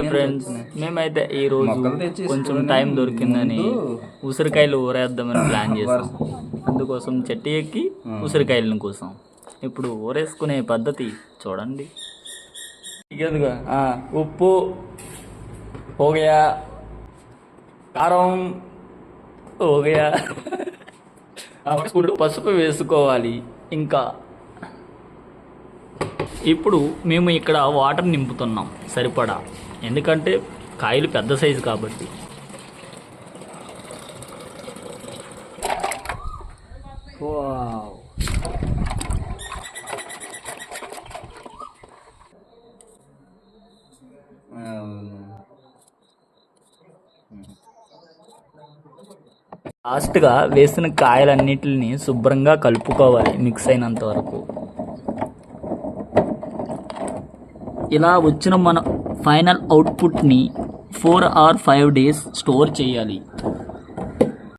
Friends, మేమైతే ఈరోజు కొంచెం టైం దొరికిందని ఉసిరికాయలు ఊరేద్దామని ప్లాన్ చేసాం. అందుకోసం చెట్టు ఎక్కి ఉసిరికాయలను కోసం ఇప్పుడు ఊరేసుకునే పద్ధతి చూడండి. ఉప్పు హోగయా, కారం హోగయా, పసుపు వేసుకోవాలి. ఇంకా ఇప్పుడు మేము ఇక్కడ వాటర్ నింపుతున్నాం సరిపడా, ఎందుకంటే కాయలు పెద్ద సైజు కాబట్టి. లాస్ట్గా వేసిన కాయలన్నిటిని శుభ్రంగా కలుపుకోవాలి మిక్స్ అయినంత వరకు. ఇలా వచ్చిన మన ఫైనల్ అవుట్పుట్ని 4 or 5 days స్టోర్ చేయాలి.